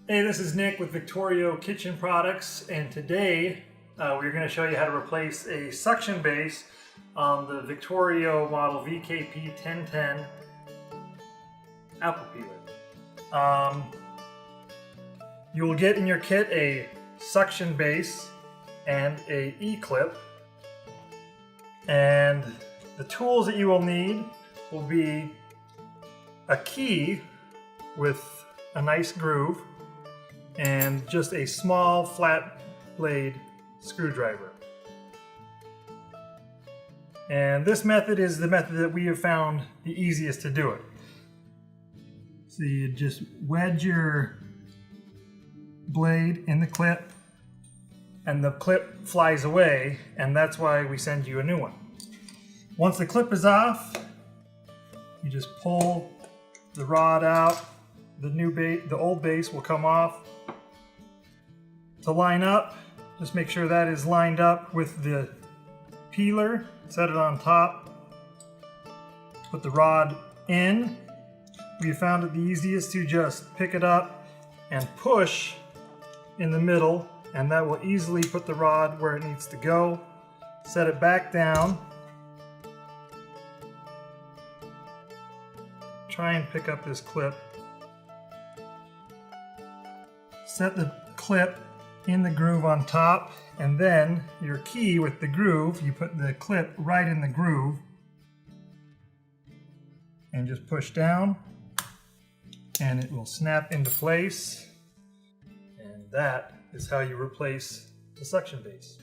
Hey, this is Nick with Victorio Kitchen Products, and today we're going to show you how to replace a suction base on the Victorio model VKP1010 apple peeler. You will get in your kit a suction base and a E-clip, and the tools that you will need will be a key with a nice groove and just a small flat blade screwdriver. And this method is the method that we have found the easiest to do it. So you just wedge your blade in the clip and the clip flies away, and that's why we send you a new one. Once the clip is off, you just pull the rod out. The old base will come off. To line up, just make sure that is lined up with the peeler. Set it on top. Put the rod in. We found it the easiest to just pick it up and push in the middle, and that will easily put the rod where it needs to go. Set it back down. Try and pick up this clip. Set the clip in the groove on top, and then your key with the groove, you put the clip right in the groove and just push down and it will snap into place, and that is how you replace the suction base.